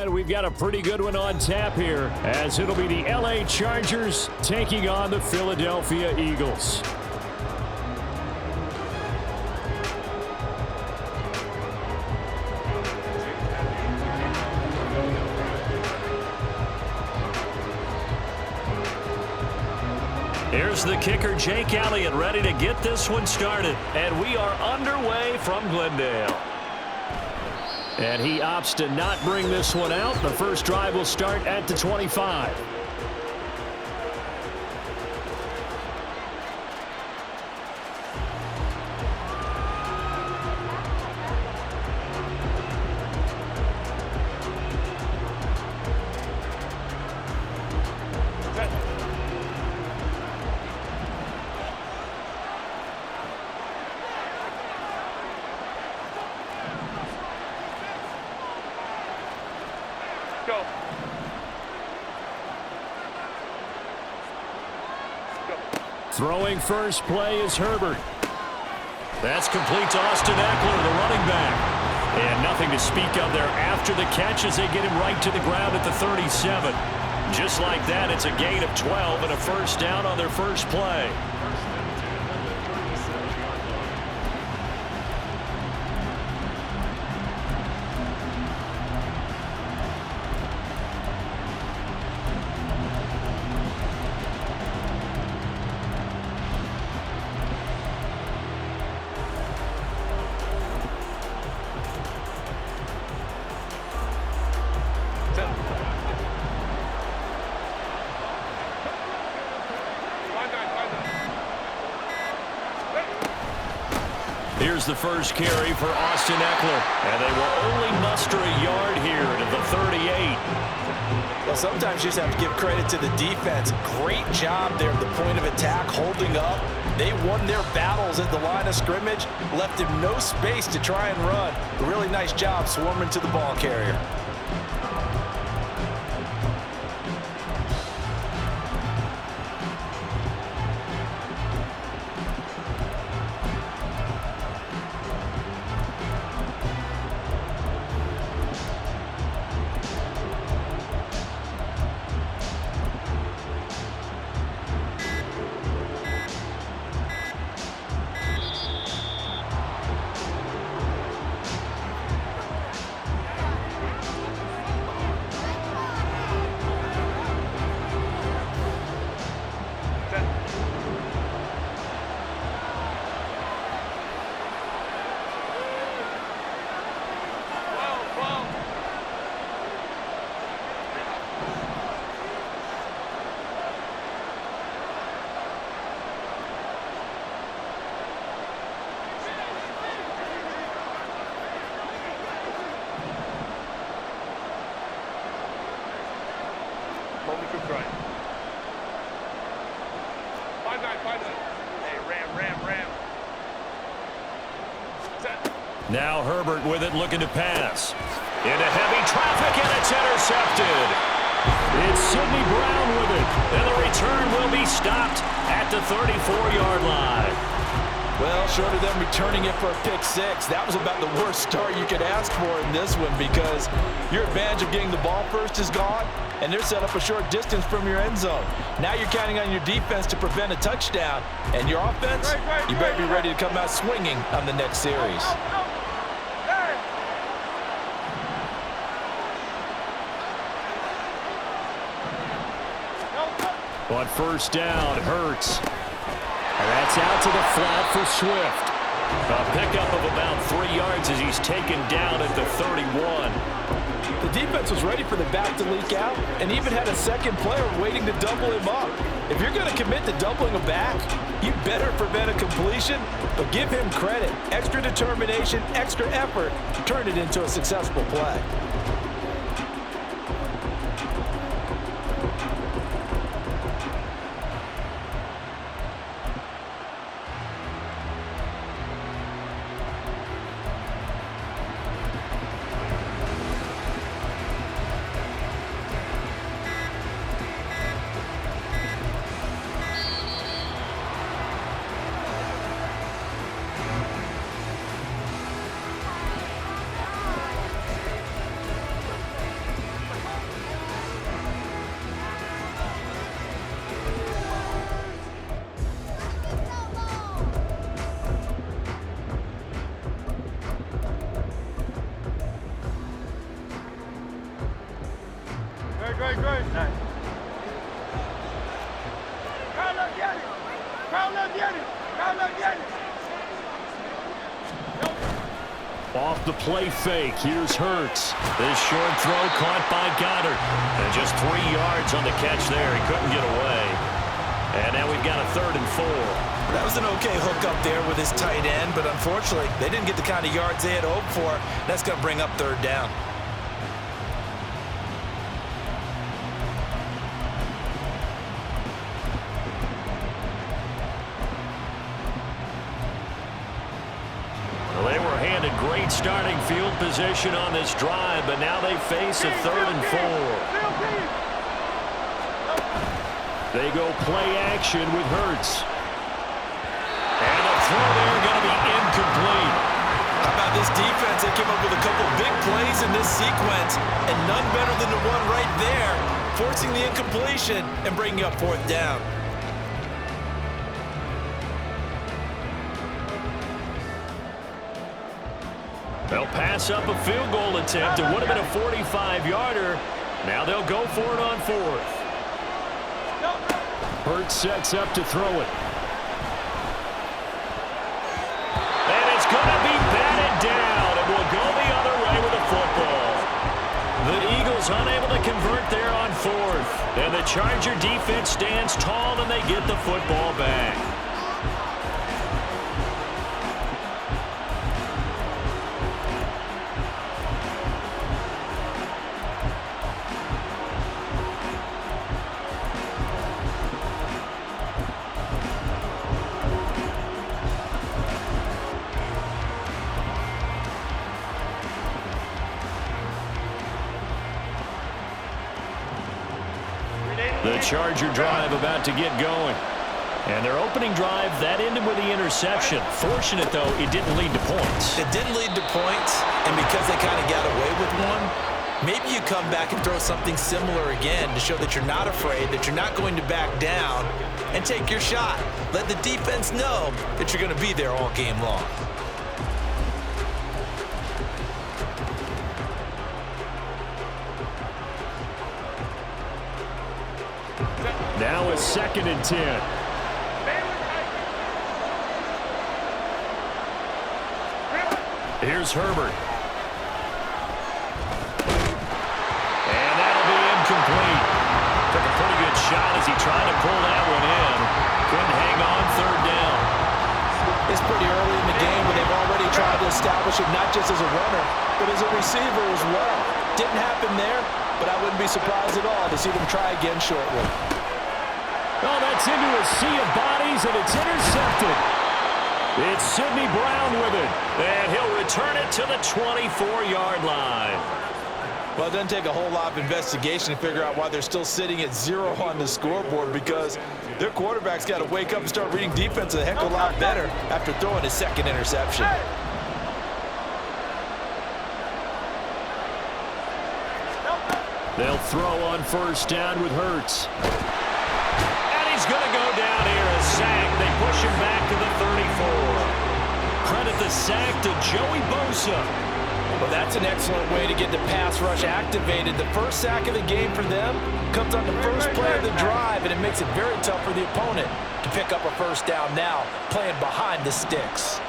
And we've got a pretty good one on tap here, as it'll be the LA Chargers taking on the Philadelphia Eagles. Here's the kicker, Jake Elliott, ready to get this one started. And we are underway from Glendale. And he opts to not bring this one out. The first drive will start at the 25. Throwing first play is Herbert. That's complete to Austin Eckler, the running back. And nothing to speak of there after the catch as they get him right to the ground at the 37. Just like that, it's a gain of 12 and a first down on their first play. Here's the first carry for Austin Eckler, and they will only muster a yard here to the 38. Well, sometimes you just have to give credit to the defense. Great job there at the point of attack, holding up. They won their battles at the line of scrimmage, left him no space to try and run. A really nice job swarming to the ball carrier. Now Herbert with it, looking to pass. Into heavy traffic, and it's intercepted. It's Sidney Brown with it, and the return will be stopped at the 34-yard line. Well, short of them returning it for a pick six, that was about the worst start you could ask for in this one, because your advantage of getting the ball first is gone, and they're set up a short distance from your end zone. Now you're counting on your defense to prevent a touchdown, and your offense, you better be ready to come out swinging on the next series. On first down, Hurts. And that's out to the flat for Swift. A pickup of about 3 yards as he's taken down at the 31. The defense was ready for the back to leak out and even had a second player waiting to double him up. If you're going to commit to doubling a back, you better prevent a completion, but give him credit. Extra determination, extra effort turned it into a successful play. Great. Nice. Crowd up, get it. Off the play fake, here's Hurts. This short throw caught by Goddard. And just 3 yards on the catch there. He couldn't get away. And now we've got a 3rd and 4. That was an okay hook up there with his tight end, but unfortunately, they didn't get the kind of yards they had hoped for. That's going to bring up 3rd down. Well, they were handed great starting field position on this drive, but now they face a 3rd and 4. They go play action with Hurts. And the throw there going to be incomplete. How about this defense? They came up with a couple big plays in this sequence, and none better than the one right there, forcing the incompletion and bringing up 4th down. They'll pass up a field goal attempt. It would have been a 45-yarder. Now they'll go for it on 4th. Hurts sets up to throw it. And it's going to be batted down. It will go the other way with the football. The Eagles unable to convert there on 4th. And the Charger defense stands tall and they get the football back. The Charger drive about to get going. And their opening drive, that ended with the interception. Fortunate, though, it didn't lead to points. It didn't lead to points, and because they kind of got away with one, maybe you come back and throw something similar again to show that you're not afraid, that you're not going to back down, and take your shot. Let the defense know that you're going to be there all game long. Now a 2nd and 10. Here's Herbert. And that'll be incomplete. Took a pretty good shot as he tried to pull that one in. Couldn't hang on 3rd down. It's pretty early in the game, but they've already tried to establish it not just as a runner, but as a receiver as well. Didn't happen there, but I wouldn't be surprised at all to see them try again shortly. Oh, that's into a sea of bodies, and it's intercepted. It's Sidney Brown with it, and he'll return it to the 24-yard line. Well, it doesn't take a whole lot of investigation to figure out why they're still sitting at 0 on the scoreboard, because their quarterback's got to wake up and start reading defense a heck of a lot better after throwing his 2nd interception. They'll throw on 1st down with Hurts. He's going to go down here, a sack. They push him back to the 34. Credit the sack to Joey Bosa. Well, that's an excellent way to get the pass rush activated. The first sack of the game for them comes on the first play of the drive, and it makes it very tough for the opponent to pick up a 1st down now, playing behind the sticks.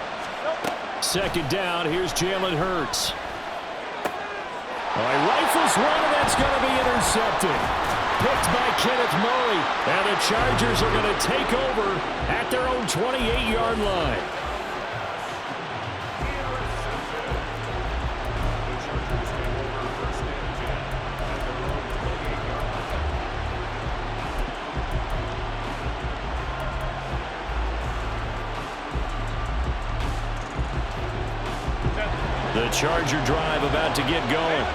2nd down, here's Jalen Hurts. All right, rifles one, and that's going to be intercepted. Picked by Kenneth Murray, and the Chargers are going to take over at their own 28-yard line. The Charger drive about to get going.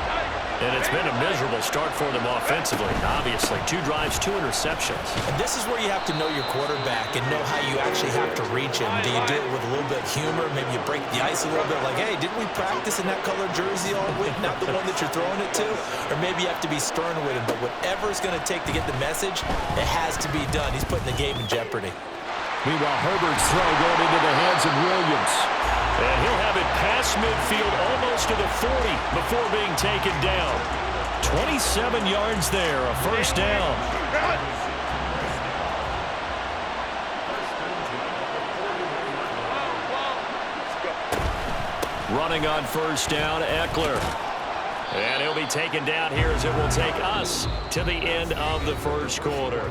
And it's been a miserable start for them offensively. Obviously, 2 drives, 2 interceptions. And this is where you have to know your quarterback and know how you actually have to reach him. Do you do it with a little bit of humor? Maybe you break the ice a little bit like, hey, didn't we practice in that color jersey all week? Not the one that you're throwing it to? Or maybe you have to be stern with him. But whatever it's going to take to get the message, it has to be done. He's putting the game in jeopardy. Meanwhile, Herbert's throw going into the hands of Williams. And he'll have it past midfield almost to the 40 before being taken down. 27 27 yards there, a first down. Running on first down, Eckler. And he'll be taken down here as it will take us to the end of the first quarter.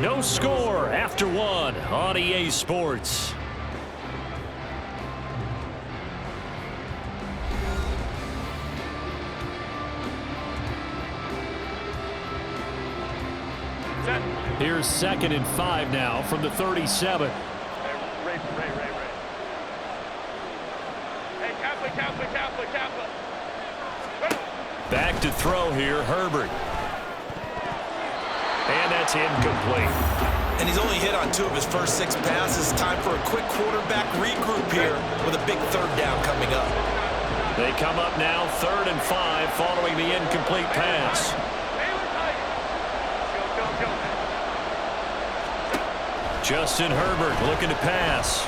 No score after one on EA Sports. Here's 2nd and 5 now from the 37. Back to throw here, Herbert. And that's incomplete. And he's only hit on 2 of his first 6 passes. Time for a quick quarterback regroup here with a big 3rd down coming up. They come up now 3rd and 5 following the incomplete pass. Justin Herbert looking to pass.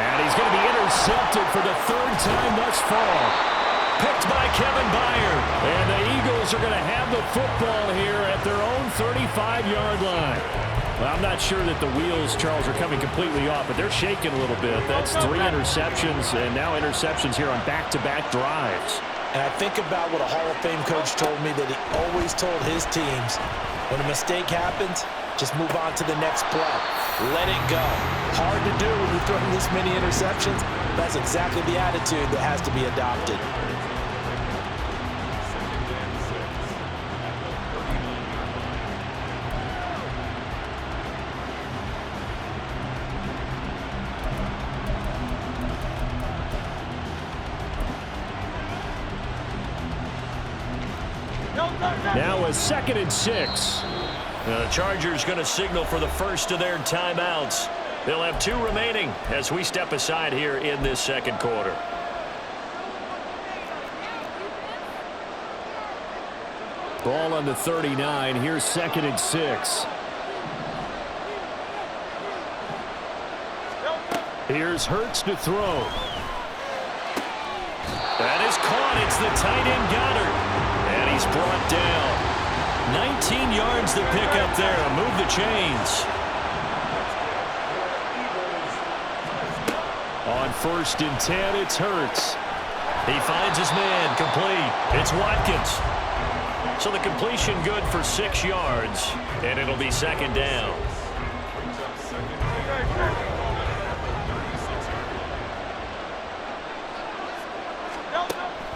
And he's going to be intercepted for the 3rd time thus far. Picked by Kevin Byard. And the Eagles are going to have the football here at their own 35-yard line. Well, I'm not sure that the wheels, Charles, are coming completely off, but they're shaking a little bit. That's 3 interceptions, and now interceptions here on back-to-back drives. And I think about what a Hall of Fame coach told me that he always told his teams, when a mistake happens, just move on to the next play. Let it go. Hard to do when you're throwing this many interceptions. That's exactly the attitude that has to be adopted. Now a 2nd and 6. The Chargers going to signal for the first of their timeouts. They'll have 2 remaining as we step aside here in this 2nd quarter. Ball on the 39. Here's 2nd and 6. Here's Hurts to throw. That is caught. It's the tight end Goddard. And he's brought down. 19 yards to pick up there. Move the chains. On 1st and 10, it's Hurts. He finds his man, complete. It's Watkins. So the completion good for 6 yards, and it'll be 2nd down.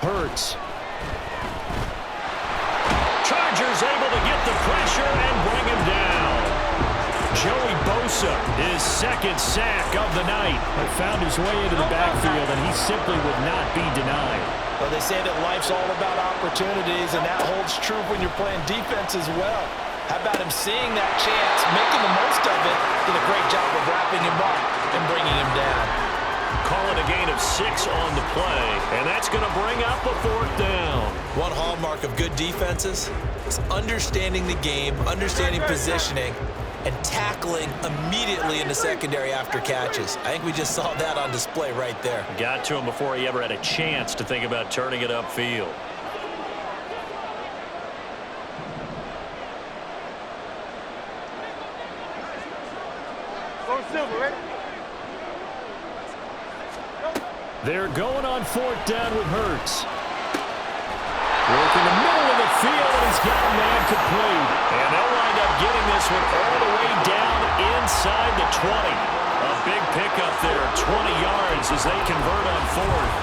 Hurts. Chargers able to get the pressure and bring him down. Joey Bosa, his 2nd sack of the night. He found his way into the backfield, and he simply would not be denied. Well, they say that life's all about opportunities, and that holds true when you're playing defense as well. How about him seeing that chance, making the most of it, did a great job of wrapping him up and bringing him down. Calling a gain of 6 on the play, and that's going to bring up a 4th down. One hallmark of good defenses is understanding the game, understanding positioning, and tackling immediately in the secondary after catches. I think we just saw that on display right there. Got to him before he ever had a chance to think about turning it upfield. They're going on 4th down with Hurts. Work in the middle of the field, and he's got a man complete. And they'll wind up getting this one all the way down inside the 20. A big pickup there, 20 yards as they convert on 4th.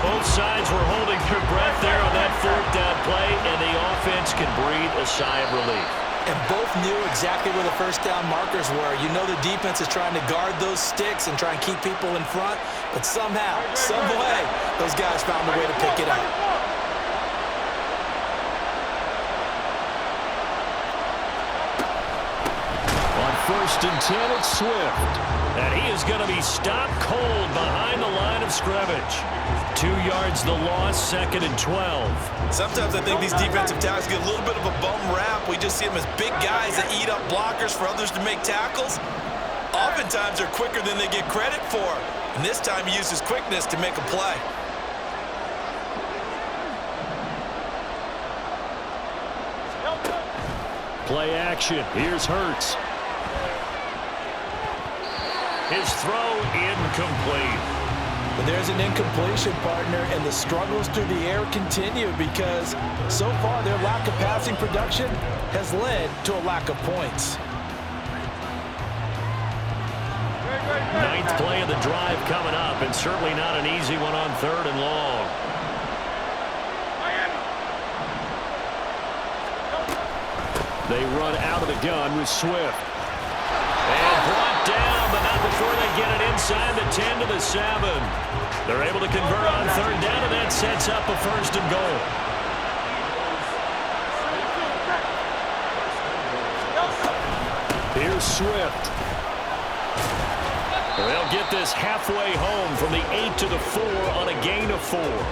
Both sides were holding their breath there on that 4th down play, and the offense can breathe a sigh of relief. And both knew exactly where the 1st down markers were. You know the defense is trying to guard those sticks and try and keep people in front, but somehow, some way, those guys found a way to pick it up. On 1st and 10, it's Swift. And he is going to be stopped cold behind the line of scrimmage. 2 yards the loss, 2nd and 12. Sometimes I think these defensive tackles get a little bit of a bum rap. We just see them as big guys that eat up blockers for others to make tackles. Oftentimes they're quicker than they get credit for. And this time he used his quickness to make a play. Play action. Here's Hurts. His throw incomplete. But there's an incompletion, partner, and the struggles through the air continue because so far their lack of passing production has led to a lack of points. Ninth play of the drive coming up, and certainly not an easy one on 3rd and long. They run out of the gun with Swift. And brought down, but not before they get it inside the 10 to the 7. They're able to convert on 3rd down, and that sets up a 1st and goal. Here's Swift. They'll get this halfway home from the 8 to the 4 on a gain of 4.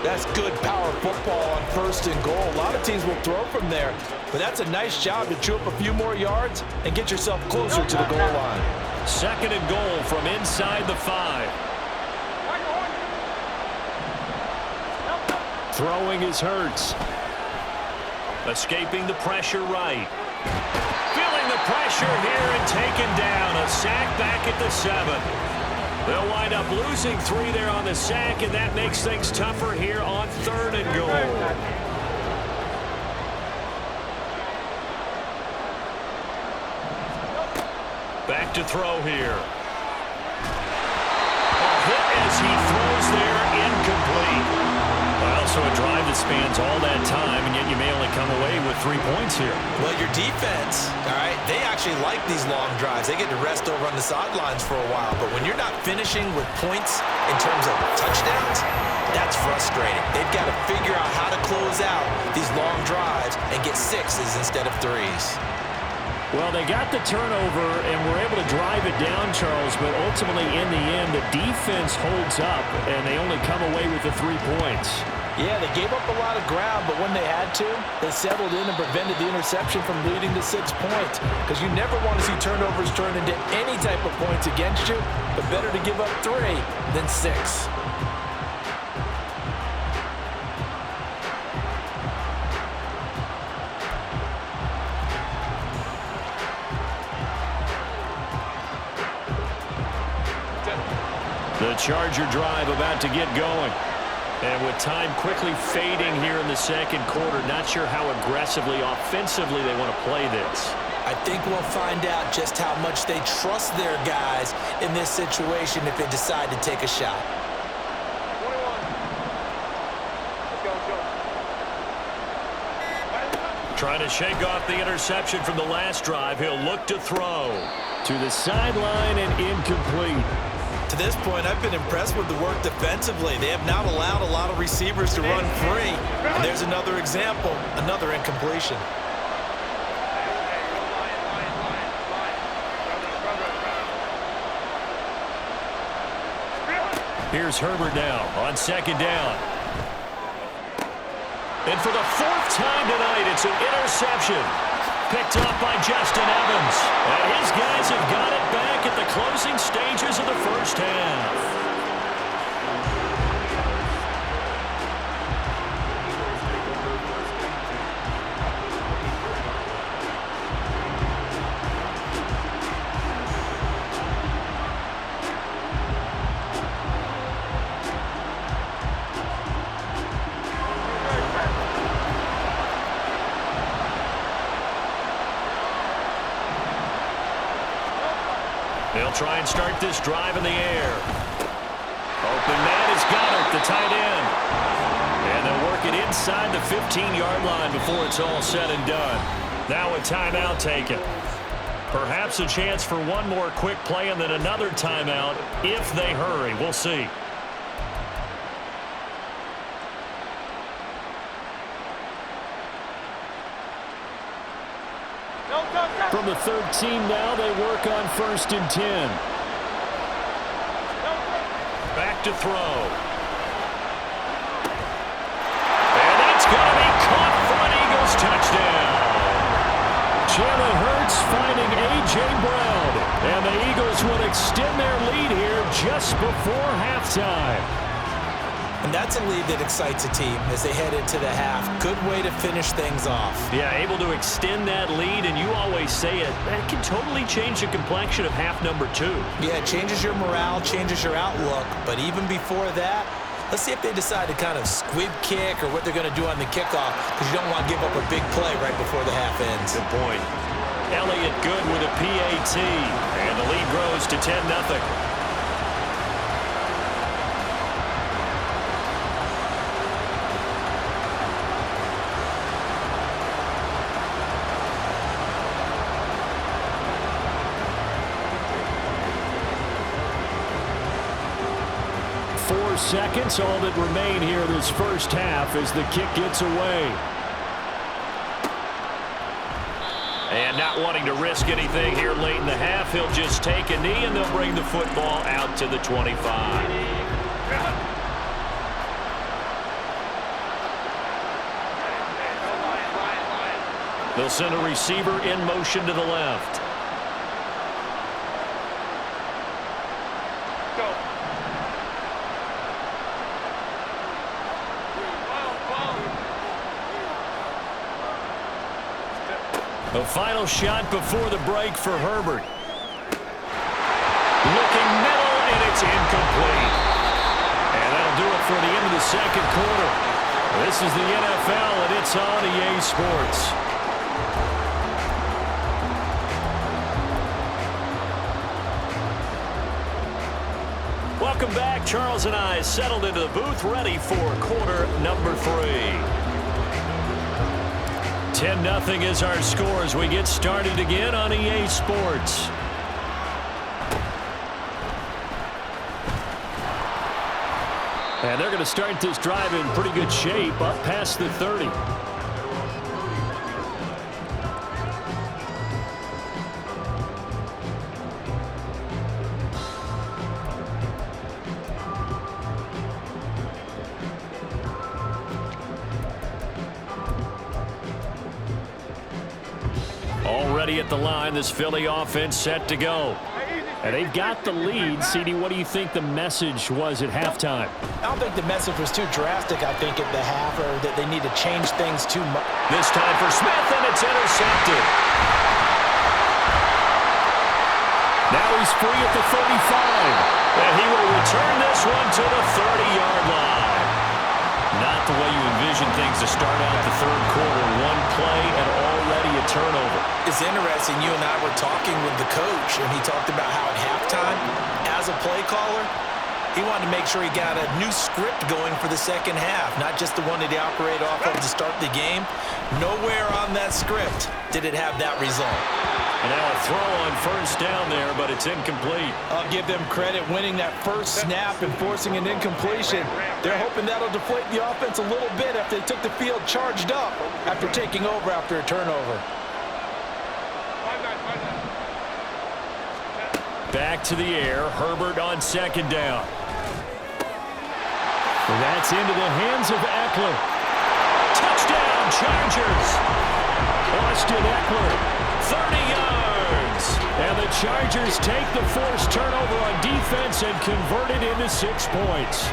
That's good power football on 1st and goal. A lot of teams will throw from there, but that's a nice job to chew up a few more yards and get yourself closer to the goal line. 2nd and goal from inside the 5. Throwing is Hurts. Escaping the pressure right. Feeling the pressure here and taken down. A sack back at the 7. They'll wind up losing 3 there on the sack, and that makes things tougher here on 3rd and goal. Back to throw here. A hit as he throws there, incomplete. Well, so a drive that spans all that time, and yet you may only come away with 3 points here. Well, your defense, all right, they actually like these long drives. They get to rest over on the sidelines for a while. But when you're not finishing with points in terms of touchdowns, that's frustrating. They've got to figure out how to close out these long drives and get 6s instead of 3s. Well, they got the turnover and were able to drive it down, Charles, but ultimately in the end, the defense holds up, and they only come away with the 3 points. Yeah, they gave up a lot of ground, but when they had to, they settled in and prevented the interception from leading to 6 points. Because you never want to see turnovers turn into any type of points against you, but better to give up 3 than 6. The Charger drive about to get going. And with time quickly fading here in the 2nd quarter, not sure how aggressively, offensively they want to play this. I think we'll find out just how much they trust their guys in this situation if they decide to take a shot. 21. Let's go. Trying to shake off the interception from the last drive. He'll look to throw. To the sideline and incomplete. To this point, I've been impressed with the work defensively. They have not allowed a lot of receivers to run free. And there's another example, another incompletion. Here's Herbert now on 2nd down. And for the 4th time tonight, it's an interception. Picked up by Justin Evans. And his guys have got it back at the closing stages of the 1st half. They'll try and start this drive in the air. Open man is Goddard, the tight end. And they'll work it inside the 15-yard line before it's all said and done. Now a timeout taken. Perhaps a chance for one more quick play and then another timeout if they hurry. We'll see. From the 13 now, they work on 1st and 10. Back to throw. And that's going to be caught for an Eagles touchdown. Jalen Hurts finding A.J. Brown. And the Eagles will extend their lead here just before halftime. And that's a lead that excites a team as they head into the half. Good way to finish things off. Yeah, able to extend that lead, and you always say it, that can totally change the complexion of half number 2. Yeah, it changes your morale, changes your outlook. But even before that, let's see if they decide to kind of squib kick or what they're going to do on the kickoff, because you don't want to give up a big play right before the half ends. Good point. Elliott good with a PAT, and the lead grows to 10-0. Seconds, all that remain here this first half as the kick gets away. And not wanting to risk anything here late in the half, he'll just take a knee and they'll bring the football out to the 25. They'll send a receiver in motion to the left. The final shot before the break for Herbert. Looking middle, and it's incomplete. And that'll do it for the end of the second quarter. This is the NFL, and it's on EA Sports. Welcome back. Charles and I settled into the booth, ready for quarter number 3. 10-0 is our score as we get started again on EA Sports. And they're going to start this drive in pretty good shape, up past the 30. Already at the line, this Philly offense set to go. And they've got the lead. CD, what do you think the message was at halftime? I don't think the message was too drastic, I think, at the half, or that they need to change things too much. This time for Smith, and it's intercepted. Now he's free at the 35. And he will return this one to the 30-yard line. Not the way you envision things to start out the third quarter. One play and already a turnover. It's interesting. You and I were talking with the coach, and he talked about how at halftime, as a play caller, he wanted to make sure he got a new script going for the second half, not just the one that he operated off of to start the game. Nowhere on that script did it have that result. And now a throw on first down there, but it's incomplete. I'll give them credit winning that first snap and forcing an incompletion. They're hoping that'll deflate the offense a little bit if they took the field charged up after taking over after a turnover. Back to the air. Herbert on second down. And that's into the hands of Eckler. Touchdown, Chargers. Austin Eckler, 30 yards. And the Chargers take the forced turnover on defense and convert it into 6 points.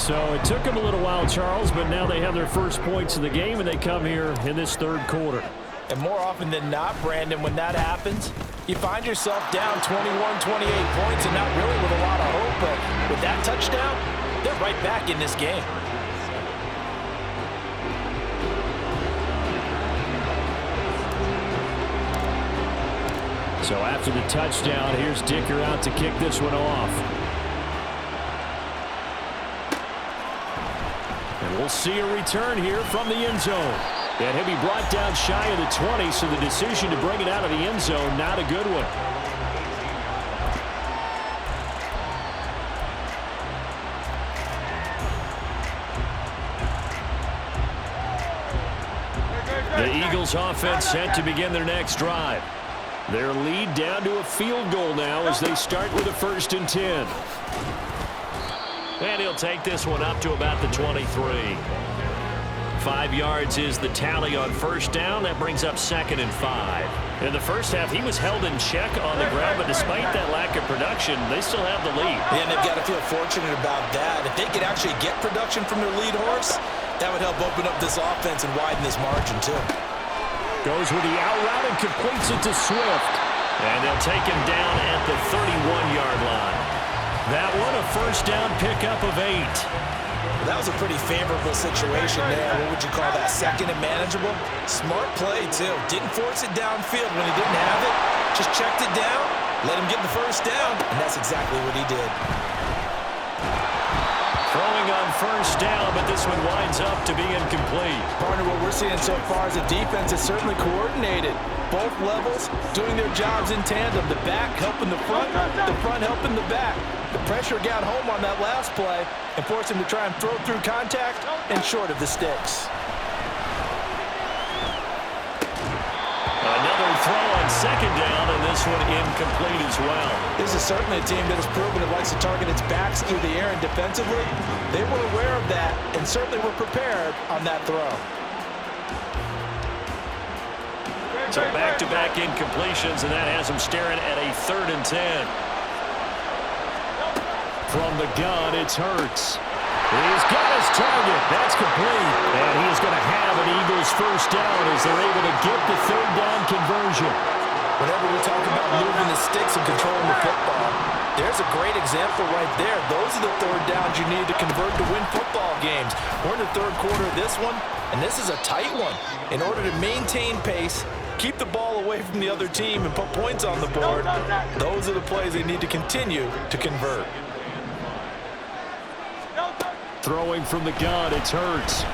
So it took them a little while, Charles, but now they have their first points of the game, and they come here in this third quarter. And more often than not, Brandon, when that happens, you find yourself down 21, 28 points and not really with a lot of hope. But with that touchdown, they're right back in this game. So after the touchdown, here's Dicker out to kick this one off. And we'll see a return here from the end zone. And he'll be brought down shy of the 20, so the decision to bring it out of the end zone, not a good one. The Eagles offense set to begin their next drive. Their lead down to a field goal now as they start with a 1st and 10. And he'll take this one up to about the 23. 5 yards is the tally on first down. That brings up 2nd and 5. In the first half, he was held in check on the ground, but despite that lack of production, they still have the lead. Yeah, and they've got to feel fortunate about that. If they could actually get production from their lead horse, that would help open up this offense and widen this margin, too. Goes with the out route and completes it to Swift. And they'll take him down at the 31-yard line. That one, a first down pickup of 8. Well, that was a pretty favorable situation there. What would you call that? Second and manageable? Smart play, too. Didn't force it downfield when he didn't have it. Just checked it down, let him get the first down, and that's exactly what he did. Throwing on first down, but this one winds up to be incomplete. Partner, what we're seeing so far is the defense is certainly coordinated. Both levels doing their jobs in tandem. The back helping the front helping the back. The pressure got home on that last play and forced him to try and throw through contact and short of the sticks. Another throw on second down, and this one incomplete as well. This is certainly a team that has proven it likes to target its backs through the air and defensively. They were aware of that and certainly were prepared on that throw. So back-to-back incompletions, and that has him staring at a 3rd and 10. From the gun, it's Hurts. He's got his target. That's complete. And he is going to have an Eagles first down as they're able to get the 3rd down conversion. Whenever we talk about moving the sticks and controlling the football, there's a great example right there. Those are the 3rd downs you need to convert to win football games. We're in the 3rd quarter of this one, and this is a tight one. In order to maintain pace, keep the ball away from the other team, and put points on the board, those are the plays they need to continue to convert. Throwing from the gun, it's Hurts.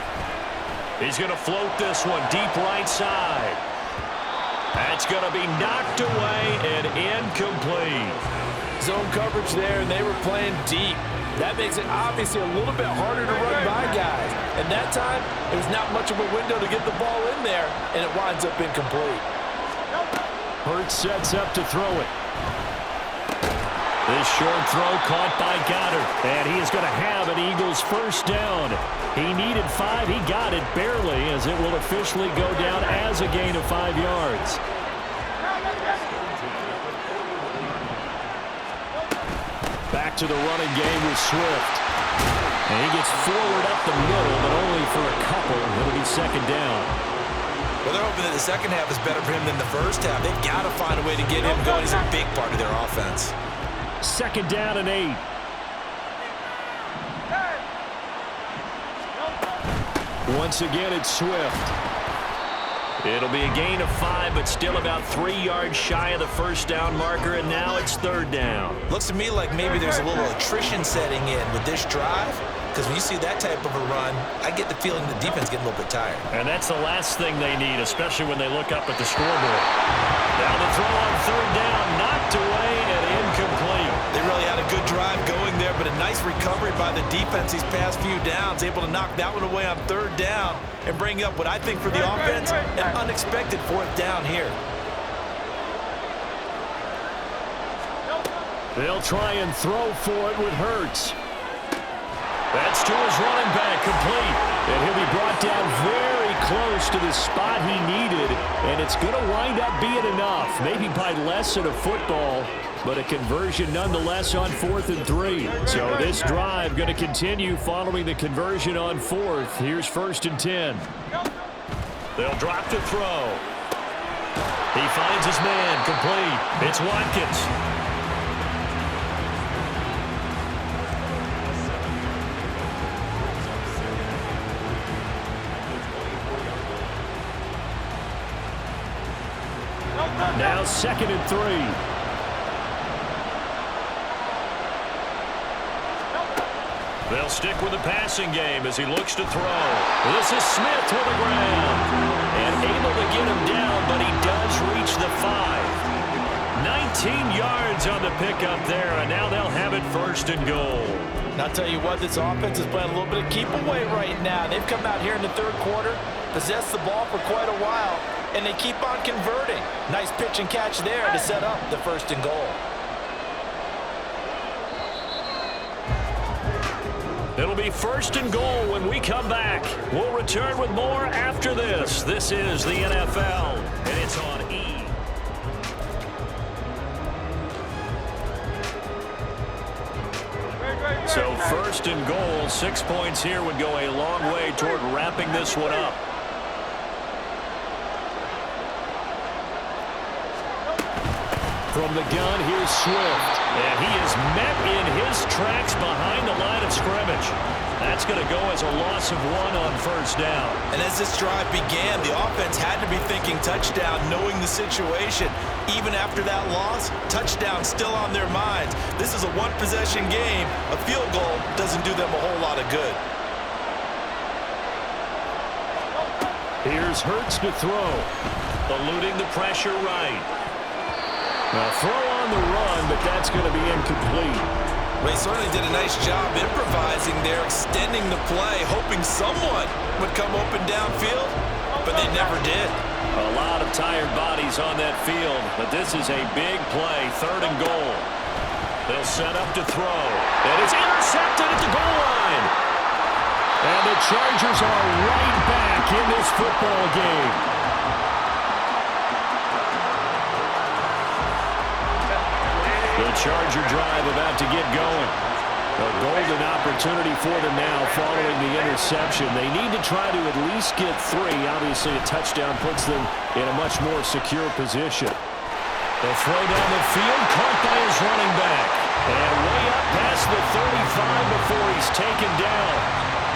He's going to float this one deep right side. That's going to be knocked away and incomplete. Zone coverage there, and they were playing deep. That makes it obviously a little bit harder to run by guys. And that time, there's not much of a window to get the ball in there, and it winds up incomplete. Hurts sets up to throw it. This short throw caught by Goddard, and he is going to have an Eagles first down. He needed 5. He got it barely, as it will officially go down as a gain of 5 yards. Back to the running game with Swift. And he gets forward up the middle, but only for a couple. It'll be 2nd down. Well, they're hoping that the second half is better for him than the first half. They've got to find a way to get him going. He's a big part of their offense. 2nd down and 8. Once again, it's Swift. It'll be a gain of 5, but still about 3 yards shy of the first down marker, and now it's 3rd down. Looks to me like maybe there's a little attrition setting in with this drive, because when you see that type of a run, I get the feeling the defense getting a little bit tired. And that's the last thing they need, especially when they look up at the scoreboard. Now the throw on 3rd down, knocked away and incomplete. They really had a good drive going there, but a nice recovery by the defense these past few downs, able to knock that one away on 3rd down and bring up what I think for the offense, an unexpected 4th down here. They'll try and throw for it with Hurts. That's to his running back, complete. And he'll be brought down very close to the spot he needed, and it's going to wind up being enough, maybe by less than a football, but a conversion nonetheless on 4th and 3. So this drive going to continue following the conversion on 4th. Here's 1st and 10. They'll drop the throw. He finds his man, complete. It's Watkins. Now 2nd and 3. They'll stick with the passing game as he looks to throw. This is Smith to the ground. And able to get him down, but he does reach the 5. 19 yards on the pickup there, and now they'll have it 1st and goal. And I'll tell you what, this offense is playing a little bit of keep away right now. They've come out here in the 3rd quarter, possessed the ball for quite a while, and they keep on converting. Nice pitch and catch there to set up the 1st and goal. It'll be 1st and goal when we come back. We'll return with more after this. This is the NFL, and it's on E! So 1st and goal, 6 points here would go a long way toward wrapping this one up. From the gun, here's Swift. And he is met in his tracks behind the line of scrimmage. That's going to go as a loss of 1 on 1st down. And as this drive began, the offense had to be thinking touchdown, knowing the situation. Even after that loss, touchdown still on their minds. This is a one-possession game. A field goal doesn't do them a whole lot of good. Here's Hurts to throw. Eluding the pressure right. Now throw on the run, but that's going to be incomplete. Well, he certainly did a nice job improvising there, extending the play, hoping someone would come open downfield, but they never did. A lot of tired bodies on that field, but this is a big play, 3rd and goal. They'll set up to throw, and it's intercepted at the goal line. And the Chargers are right back in this football game. The Charger drive about to get going. A golden opportunity for them now following the interception. They need to try to at least get 3. Obviously, a touchdown puts them in a much more secure position. They'll throw down the field, caught by his running back. And way up past the 35 before he's taken down.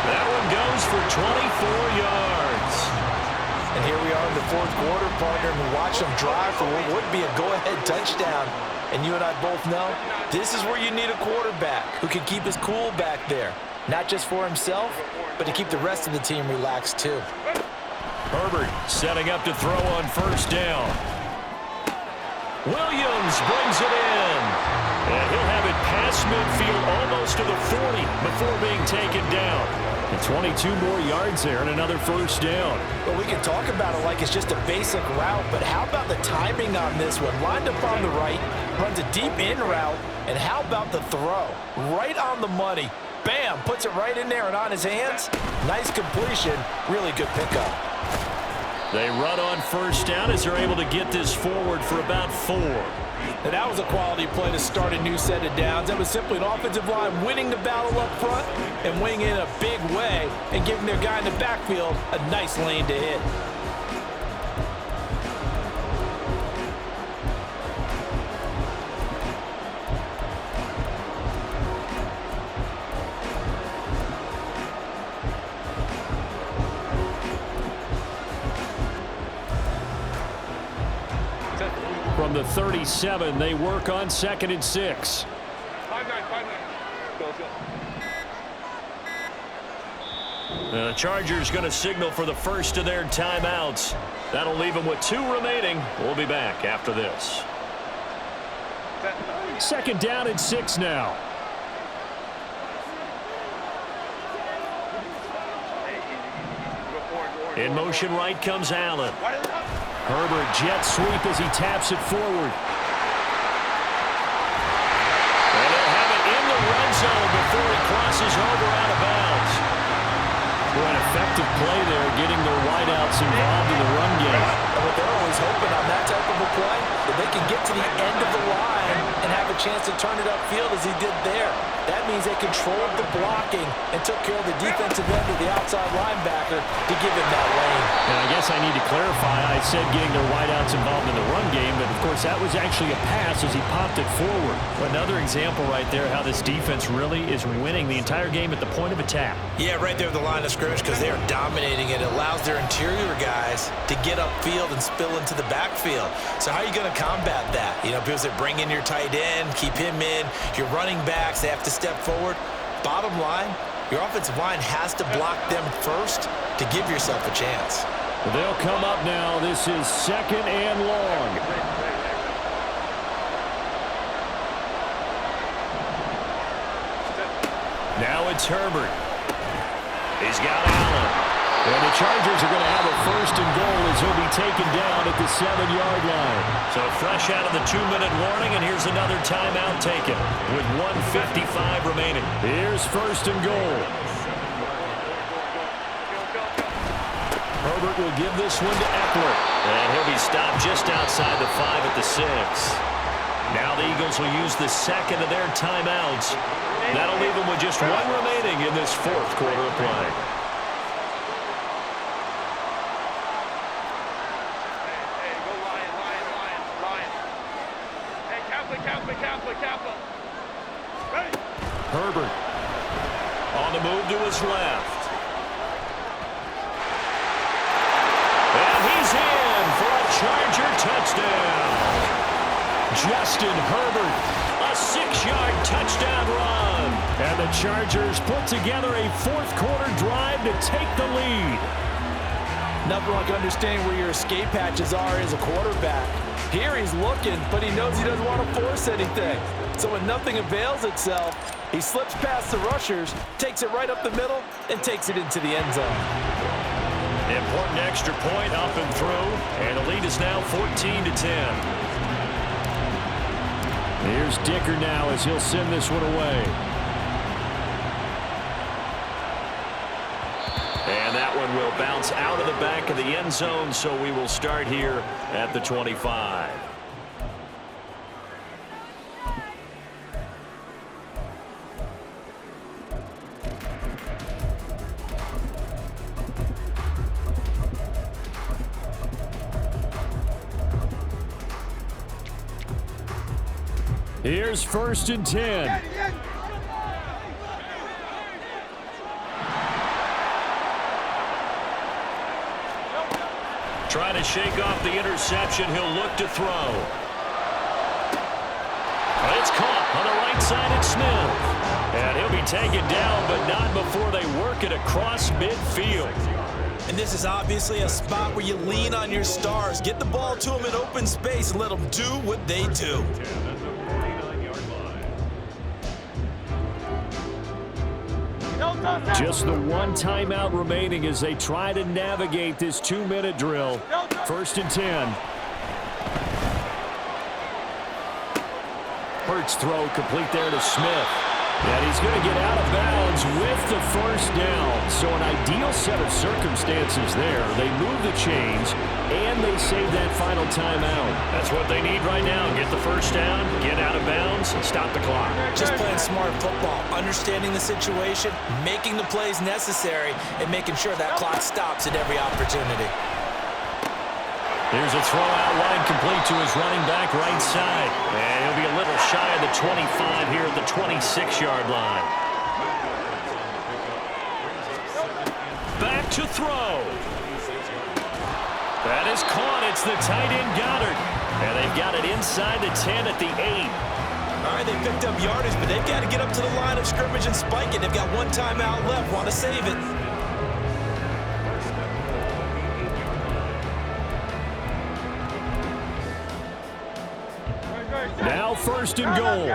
That one goes for 24 yards. And here we are in the 4th quarter, partner, and watch them drive for what would be a go-ahead touchdown. And you and I both know this is where you need a quarterback who can keep his cool back there. Not just for himself, but to keep the rest of the team relaxed too. Herbert setting up to throw on 1st down. Williams brings it in. And he'll have it past midfield almost to the 40 before being taken down. And 22 more yards there and another 1st down. Well, we can talk about it like it's just a basic route, but how about the timing on this one? Lined up on the right, runs a deep in route, and how about the throw? Right on the money. Bam, puts it right in there and on his hands. Nice completion, really good pickup. They run on 1st down as they're able to get this forward for about 4. And that was a quality play to start a new set of downs. That was simply an offensive line winning the battle up front and winning in a big way and giving their guy in the backfield a nice lane to hit. From the 37, they work on 2nd and 6. 5-9. Go. The Chargers going to signal for the first of their timeouts. That'll leave them with 2 remaining. We'll be back after this. 2nd down and 6 now. In motion right comes Allen. Herbert jet sweep as he taps it forward. And he'll have it in the red zone before he crosses over out of bounds. For an effective play there, getting their wideouts involved in the run game. And what they're always hoping on that type of a play, that they can get to the end of the line and have a chance to turn it upfield as he did there. That means they controlled the blocking and took care of the defensive end of the outside linebacker to give him that lane. And I guess I need to clarify, I said getting their wideouts involved in the run game, but of course that was actually a pass as he popped it forward. Another example right there how this defense really is winning the entire game at the point of attack. Yeah, right there at the line of scrimmage because they are dominating it. It allows their interior guys to get upfield and spill into the backfield. So how are you going to combat that? You know, because they bring in your tight end, keep him in, your running backs, they have to step forward. Bottom line, your offensive line has to block them first to give yourself a chance. They'll come up now. This is 2nd and long. Now it's Herbert. He's got Allen. And the Chargers are going to have a 1st and goal as he'll be taken down at the 7-yard line. So fresh out of the 2-minute warning, and here's another timeout taken with 1:55 remaining. Here's first and goal. Herbert will give this one to Eckler. And he'll be stopped just outside the 5 at the 6. Now the Eagles will use the second of their timeouts. That'll leave them with just one remaining in this fourth quarter of play. Hey, go Lion. Hey, Kaplan. Ready? Herbert on the move to his left. And he's in for a Charger touchdown. Justin Herbert, a 6-yard touchdown run. And the Chargers put together a fourth-quarter drive to take the lead. Nothing like understanding where your escape hatches are as a quarterback. Here he's looking, but he knows he doesn't want to force anything. So when nothing avails itself, he slips past the rushers, takes it right up the middle, and takes it into the end zone. Important extra point up and through, and the lead is now 14-10. Here's Dicker now as he'll send this one away. And that one will bounce out of the back of the end zone, so we will start here at the 25. Here's first and 10. Trying to shake off the interception. He'll look to throw. It's caught on the right side at Smith. And he'll be taken down, but not before they work it across midfield. And this is obviously a spot where you lean on your stars. Get the ball to them in open space and let them do what they do. Just the one timeout remaining as they try to navigate this 2-minute drill. First and 10. Hurts throw complete there to Smith. And he's going to get out of bounds with the first down. So an ideal set of circumstances there. They move the chains, and they save that final timeout. That's what they need right now. Get the first down, get out of bounds, and stop the clock. Just playing smart football, understanding the situation, making the plays necessary, and making sure that clock stops at every opportunity. Here's a throw out line complete to his running back right side. And he'll be a little shy of the 25 here at the 26-yard line. Back to throw. That is caught. It's the tight end Goddard. And they've got it inside the 10 at the 8. All right, they picked up yardage, but they've got to get up to the line of scrimmage and spike it. They've got one timeout left. Want to save it. Now first and goal.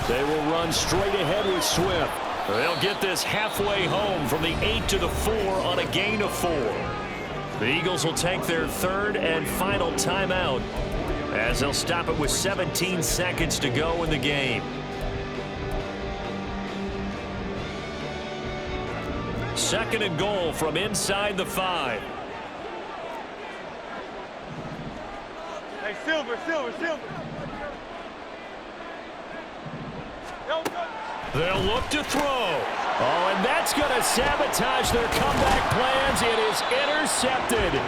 They will run straight ahead with Swift. They'll get this halfway home from the 8 to the 4 on a gain of 4. The Eagles will take their third and final timeout as they'll stop it with 17 seconds to go in the game. Second and goal from inside the 5. Hey, Silver. They'll look to throw. Oh, and that's going to sabotage their comeback plans. It is intercepted.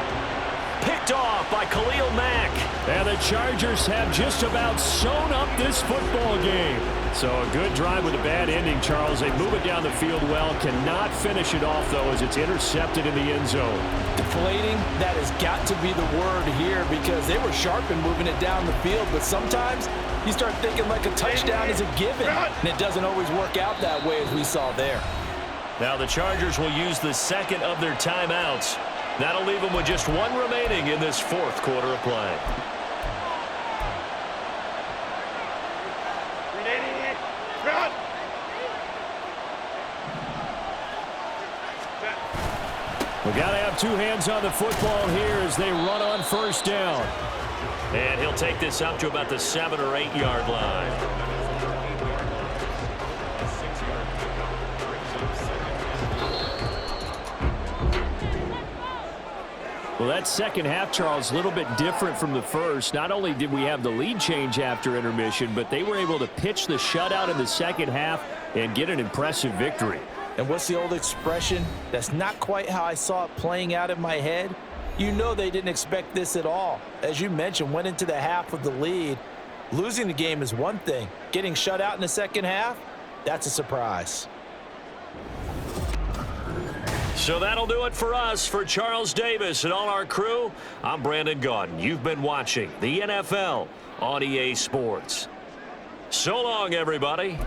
Picked off by Khalil Mack. And the Chargers have just about sewn up this football game. So a good drive with a bad ending, Charles. They move it down the field well. Cannot finish it off, though, as it's intercepted in the end zone. Deflating, that has got to be the word here because they were sharp in moving it down the field, but sometimes you start thinking like a touchdown is a given, and it doesn't always work out that way as we saw there. Now the Chargers will use the second of their timeouts. That'll leave them with just one remaining in this fourth quarter of play. We got to have two hands on the football here as they run on first down. And he'll take this up to about the 7 or 8 yard line. Well, that second half, Charles, a little bit different from the first. Not only did we have the lead change after intermission, but they were able to pitch the shutout in the second half and get an impressive victory. And what's the old expression? That's not quite how I saw it playing out in my head. You know they didn't expect this at all. As you mentioned, went into the half with the lead. Losing the game is one thing. Getting shut out in the second half, that's a surprise. So that'll do it for us. For Charles Davis and all our crew, I'm Brandon Gaudin. You've been watching the NFL on EA Sports. So long, everybody.